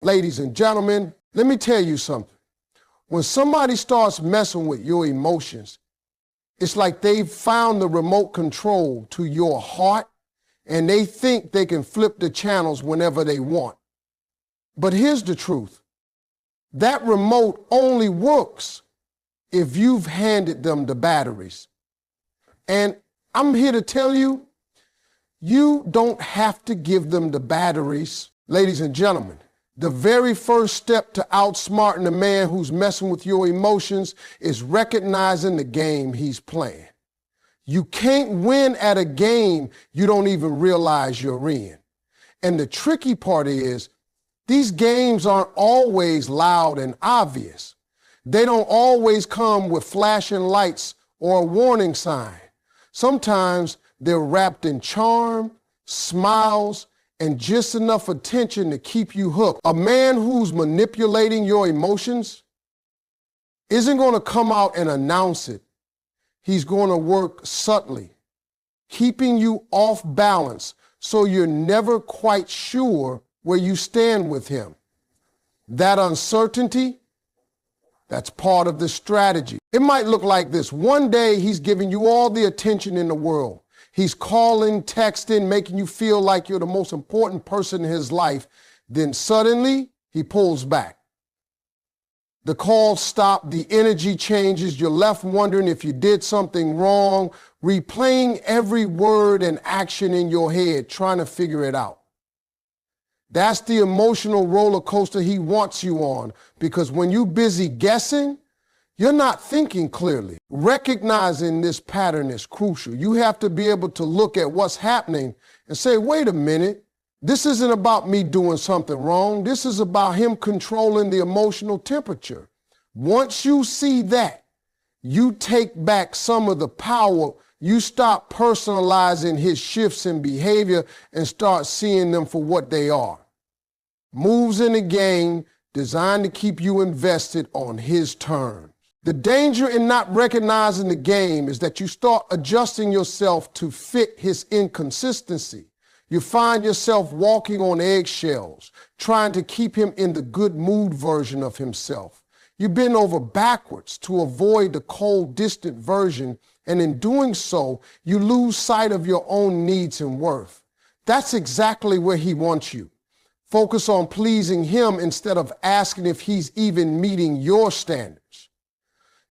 Ladies and gentlemen, let me tell you something. When somebody starts messing with your emotions, it's like they've found the remote control to your heart and they think they can flip the channels whenever they want. But here's the truth. That remote only works if you've handed them the batteries. And I'm here to tell you, you don't have to give them the batteries. Ladies and gentlemen, the very first step to outsmarting a man who's messing with your emotions is recognizing the game he's playing. You can't win at a game you don't even realize you're in. And the tricky part is, these games aren't always loud and obvious. They don't always come with flashing lights or a warning sign. Sometimes they're wrapped in charm, smiles, and just enough attention to keep you hooked. A man who's manipulating your emotions isn't going to come out and announce it. He's going to work subtly, keeping you off balance so you're never quite sure where you stand with him. That uncertainty, that's part of the strategy. It might look like this. One day he's giving you all the attention in the world. He's calling, texting, making you feel like you're the most important person in his life. Then suddenly he pulls back. The calls stop, the energy changes, you're left wondering if you did something wrong, replaying every word and action in your head, trying to figure it out. That's the emotional roller coaster he wants you on, because when you're busy guessing, you're not thinking clearly. Recognizing this pattern is crucial. You have to be able to look at what's happening and say, wait a minute, this isn't about me doing something wrong. This is about him controlling the emotional temperature. Once you see that, you take back some of the power. You stop personalizing his shifts in behavior and start seeing them for what they are. Moves in the game designed to keep you invested on his terms. The danger in not recognizing the game is that you start adjusting yourself to fit his inconsistency. You find yourself walking on eggshells, trying to keep him in the good mood version of himself. You bend over backwards to avoid the cold, distant version, and in doing so, you lose sight of your own needs and worth. That's exactly where he wants you. Focus on pleasing him instead of asking if he's even meeting your standards.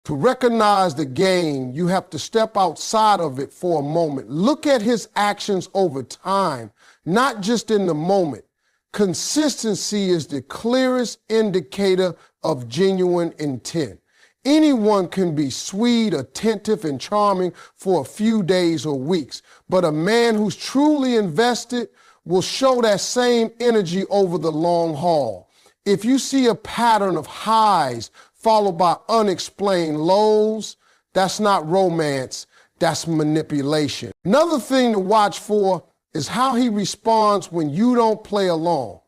To recognize the game, you have to step outside of it for a moment. Look at his actions over time, not just in the moment. Consistency is the clearest indicator of genuine intent. Anyone can be sweet, attentive, and charming for a few days or weeks, but a man who's truly invested will show that same energy over the long haul. If you see a pattern of highs followed by unexplained lows, that's not romance, that's manipulation. Another thing to watch for is how he responds when you don't play along.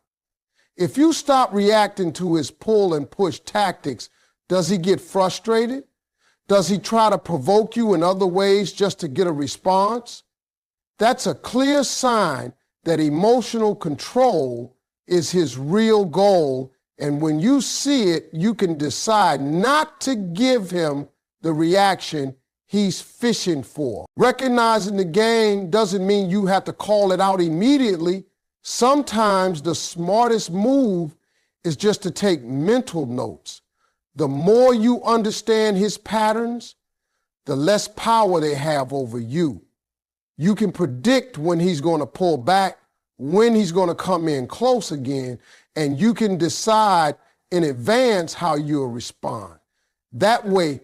If you stop reacting to his pull and push tactics, does he get frustrated? Does he try to provoke you in other ways just to get a response? That's a clear sign that emotional control is his real goal. And when you see it, you can decide not to give him the reaction he's fishing for. Recognizing the game doesn't mean you have to call it out immediately. Sometimes the smartest move is just to take mental notes. The more you understand his patterns, the less power they have over you. You can predict when he's going to pull back, when he's going to come in close again, and you can decide in advance how you'll respond. That way,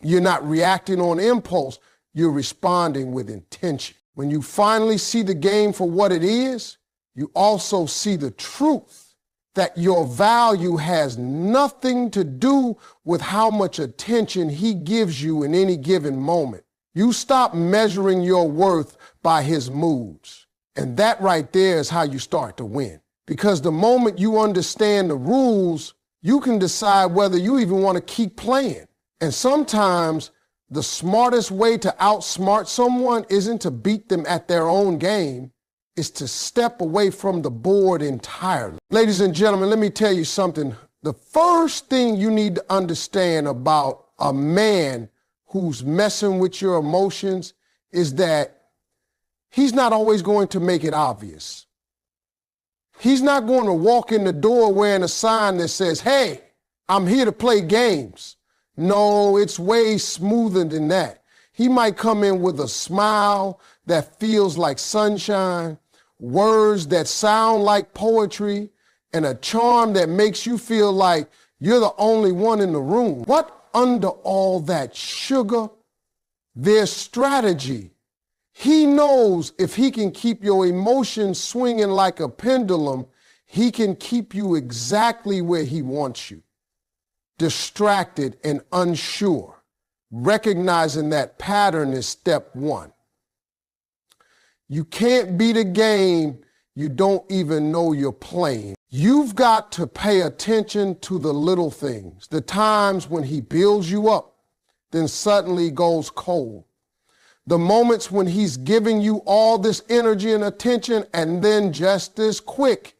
you're not reacting on impulse, you're responding with intention. When you finally see the game for what it is, you also see the truth that your value has nothing to do with how much attention he gives you in any given moment. You stop measuring your worth by his moods. And that right there is how you start to win. Because the moment you understand the rules, you can decide whether you even want to keep playing. And sometimes the smartest way to outsmart someone isn't to beat them at their own game. is to step away from the board entirely. Ladies and gentlemen, let me tell you something. The first thing you need to understand about a man who's messing with your emotions is that he's not always going to make it obvious. He's not going to walk in the door wearing a sign that says, "Hey, I'm here to play games." No, it's way smoother than that. He might come in with a smile that feels like sunshine, words that sound like poetry, and a charm that makes you feel like you're the only one in the room. But under all that sugar, there's strategy. He knows if he can keep your emotions swinging like a pendulum, he can keep you exactly where he wants you. Distracted and unsure. Recognizing that pattern is step one. You can't beat a game you don't even know you're playing. You've got to pay attention to the little things, the times when he builds you up, then suddenly goes cold. The moments when he's giving you all this energy and attention, and then just as quick,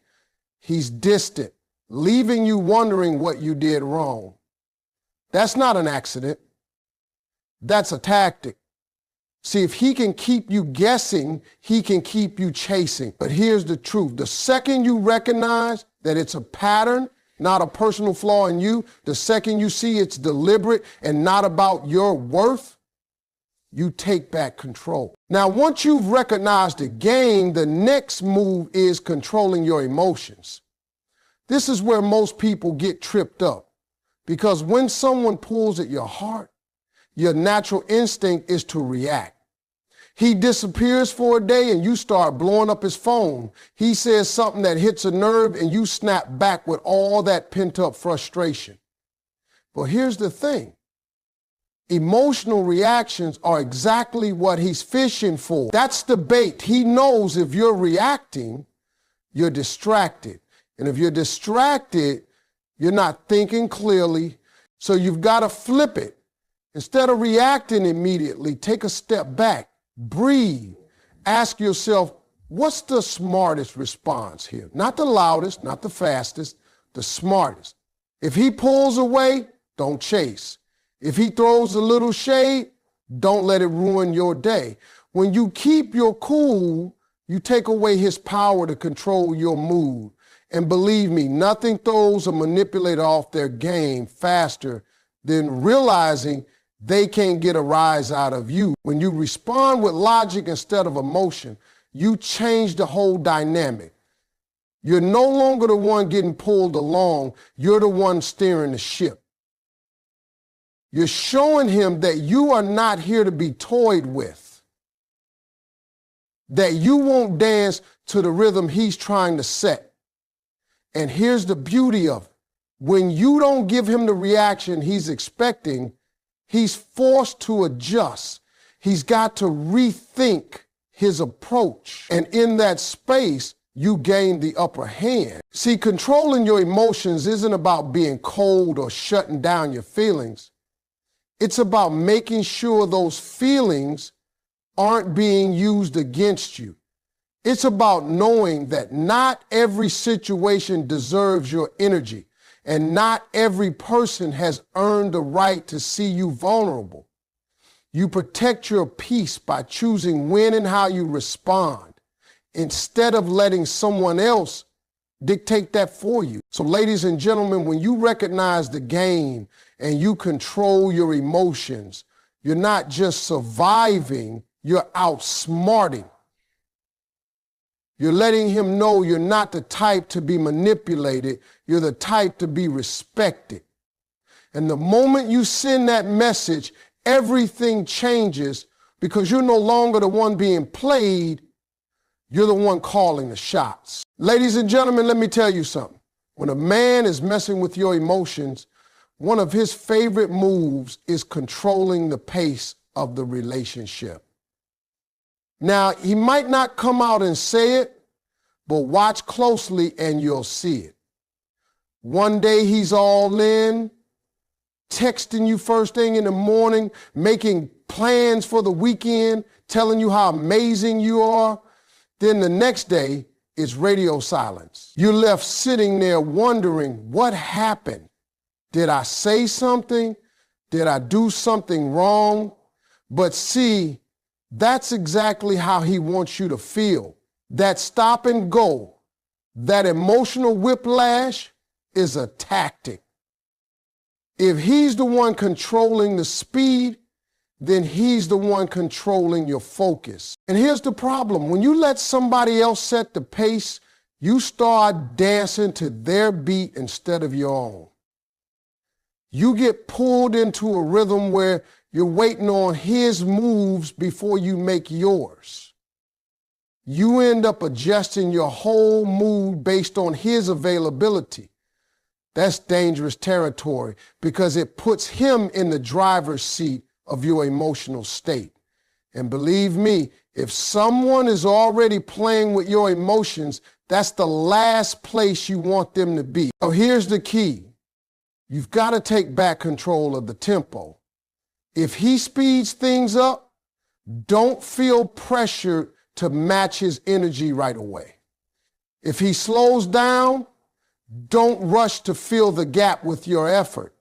he's distant, leaving you wondering what you did wrong. That's not an accident. That's a tactic. See, if he can keep you guessing, he can keep you chasing. But here's the truth. The second you recognize that it's a pattern, not a personal flaw in you, the second you see it's deliberate and not about your worth, you take back control. Now, once you've recognized the game, the next move is controlling your emotions. This is where most people get tripped up, because when someone pulls at your heart, your natural instinct is to react. He disappears for a day and you start blowing up his phone. He says something that hits a nerve and you snap back with all that pent-up frustration. But here's the thing. Emotional reactions are exactly what he's fishing for. That's the bait. He knows if you're reacting, you're distracted. And if you're distracted, you're not thinking clearly. So you've got to flip it. Instead of reacting immediately, take a step back, breathe, ask yourself, what's the smartest response here? Not the loudest, not the fastest, the smartest. If he pulls away, don't chase. If he throws a little shade, don't let it ruin your day. When you keep your cool, you take away his power to control your mood. And believe me, nothing throws a manipulator off their game faster than realizing they can't get a rise out of you. When you respond with logic instead of emotion, you change the whole dynamic. You're no longer the one getting pulled along. You're the one steering the ship. You're showing him that you are not here to be toyed with, that you won't dance to the rhythm he's trying to set. And here's the beauty of it. When you don't give him the reaction he's expecting, he's forced to adjust. He's got to rethink his approach. And in that space, you gain the upper hand. See, controlling your emotions isn't about being cold or shutting down your feelings. It's about making sure those feelings aren't being used against you. It's about knowing that not every situation deserves your energy, and not every person has earned the right to see you vulnerable. You protect your peace by choosing when and how you respond, instead of letting someone else dictate that for you. So ladies and gentlemen, when you recognize the game and you control your emotions, you're not just surviving, you're outsmarting. You're letting him know you're not the type to be manipulated. You're the type to be respected. And the moment you send that message, everything changes, because you're no longer the one being played. You're the one calling the shots. Ladies and gentlemen, let me tell you something. When a man is messing with your emotions, one of his favorite moves is controlling the pace of the relationship. Now, he might not come out and say it, but watch closely and you'll see it. One day he's all in, texting you first thing in the morning, making plans for the weekend, telling you how amazing you are. Then the next day, it's radio silence. You're left sitting there wondering, what happened? Did I say something? Did I do something wrong? But see, that's exactly how he wants you to feel. That stop and go, that emotional whiplash is a tactic. If he's the one controlling the speed, then he's the one controlling your focus. And here's the problem. When you let somebody else set the pace, you start dancing to their beat instead of your own. You get pulled into a rhythm where you're waiting on his moves before you make yours. You end up adjusting your whole mood based on his availability. That's dangerous territory because it puts him in the driver's seat of your emotional state. And believe me, if someone is already playing with your emotions, that's the last place you want them to be. So here's the key. You've got to take back control of the tempo. If he speeds things up, don't feel pressured to match his energy right away. If he slows down, don't rush to fill the gap with your effort.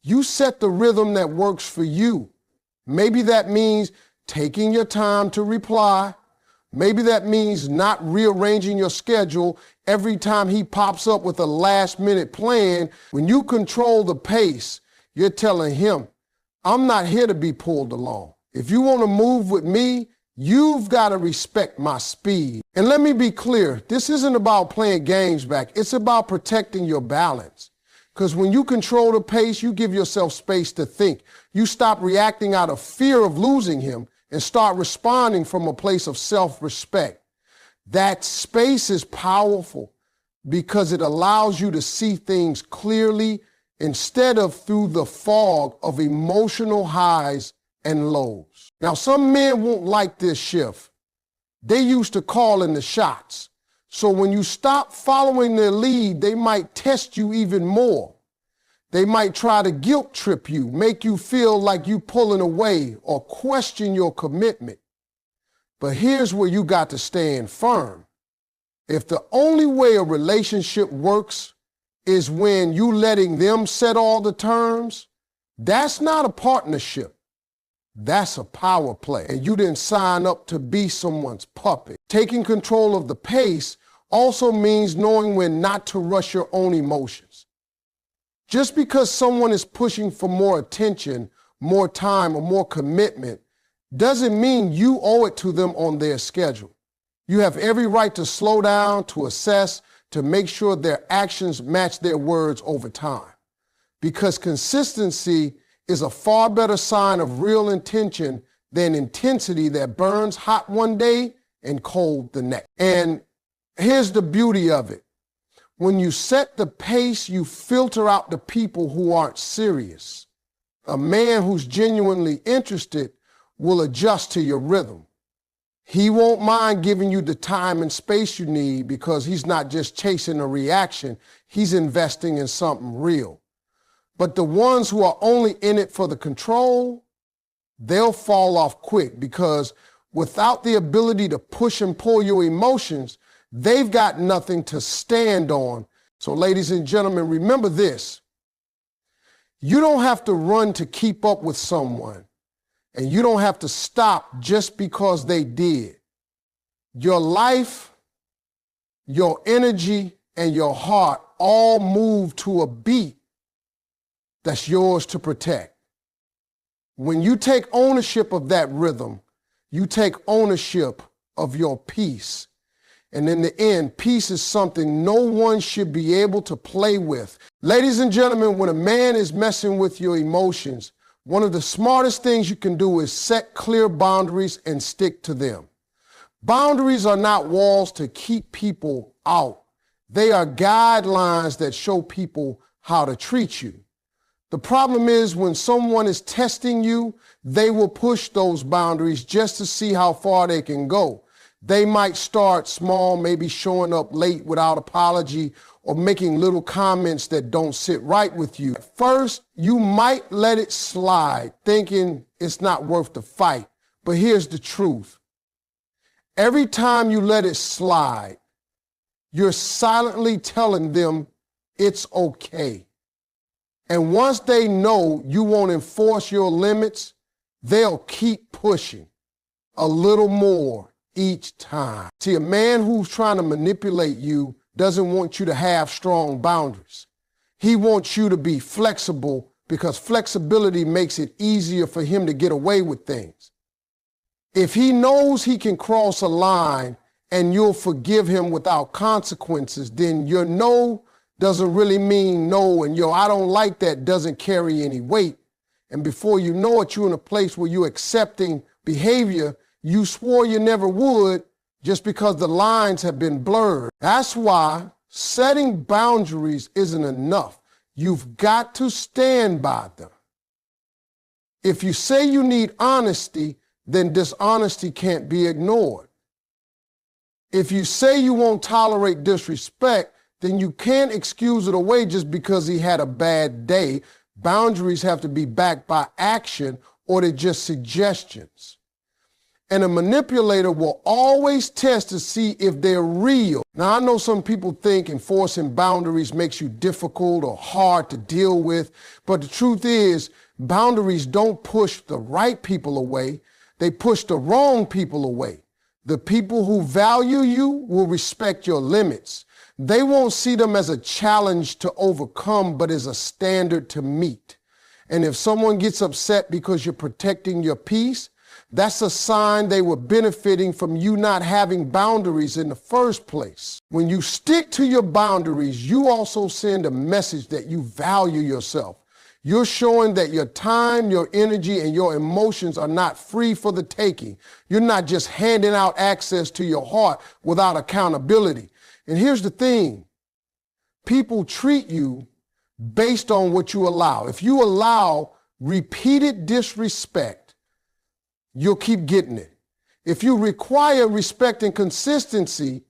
You set the rhythm that works for you. Maybe that means taking your time to reply. Maybe that means not rearranging your schedule every time he pops up with a last-minute plan. When you control the pace, you're telling him, I'm not here to be pulled along. If you want to move with me, you've got to respect my speed. And let me be clear, this isn't about playing games back. It's about protecting your balance. Because when you control the pace, you give yourself space to think. You stop reacting out of fear of losing him and start responding from a place of self-respect. That space is powerful because it allows you to see things clearly instead of through the fog of emotional highs and lows. Now, some men won't like this shift. They used to calling the shots. So when you stop following their lead, they might test you even more. They might try to guilt trip you, make you feel like you pulling away or question your commitment. But here's where you got to stand firm. If the only way a relationship works is when you letting them set all the terms, that's not a partnership. That's a power play, and you didn't sign up to be someone's puppet. Taking control of the pace also means knowing when not to rush your own emotions. Just because someone is pushing for more attention, more time, or more commitment doesn't mean you owe it to them on their schedule. You have every right to slow down, to assess, to make sure their actions match their words over time. Because consistency is a far better sign of real intention than intensity that burns hot one day and cold the next. And here's the beauty of it. When you set the pace, you filter out the people who aren't serious. A man who's genuinely interested will adjust to your rhythm. He won't mind giving you the time and space you need because he's not just chasing a reaction, he's investing in something real. But the ones who are only in it for the control, they'll fall off quick because without the ability to push and pull your emotions, they've got nothing to stand on. So ladies and gentlemen, remember this. You don't have to run to keep up with someone, and you don't have to stop just because they did. Your life, your energy, and your heart all move to a beat that's yours to protect. When you take ownership of that rhythm, you take ownership of your peace. And in the end, peace is something no one should be able to play with. Ladies and gentlemen, when a man is messing with your emotions, one of the smartest things you can do is set clear boundaries and stick to them. Boundaries are not walls to keep people out. They are guidelines that show people how to treat you. The problem is when someone is testing you, they will push those boundaries just to see how far they can go. They might start small, maybe showing up late without apology or making little comments that don't sit right with you. At first, you might let it slide, thinking it's not worth the fight. But here's the truth. Every time you let it slide, you're silently telling them it's okay. And once they know you won't enforce your limits, they'll keep pushing a little more each time. See, a man who's trying to manipulate you doesn't want you to have strong boundaries. He wants you to be flexible because flexibility makes it easier for him to get away with things. If he knows he can cross a line and you'll forgive him without consequences, then your no doesn't really mean no, and your I don't like that doesn't carry any weight. And before you know it, you're in a place where you're accepting behavior you swore you never would just because the lines have been blurred. That's why setting boundaries isn't enough. You've got to stand by them. If you say you need honesty, then dishonesty can't be ignored. If you say you won't tolerate disrespect, then you can't excuse it away just because he had a bad day. Boundaries have to be backed by action or they're just suggestions. And a manipulator will always test to see if they're real. Now, I know some people think enforcing boundaries makes you difficult or hard to deal with, but the truth is, boundaries don't push the right people away. They push the wrong people away. The people who value you will respect your limits. They won't see them as a challenge to overcome, but as a standard to meet. And if someone gets upset because you're protecting your peace, that's a sign they were benefiting from you not having boundaries in the first place. When you stick to your boundaries, you also send a message that you value yourself. You're showing that your time, your energy, and your emotions are not free for the taking. You're not just handing out access to your heart without accountability. And here's the thing. People treat you based on what you allow. If you allow repeated disrespect, you'll keep getting it. If you require respect and consistency,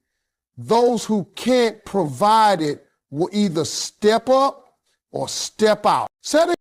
those who can't provide it will either step up or step out. Setting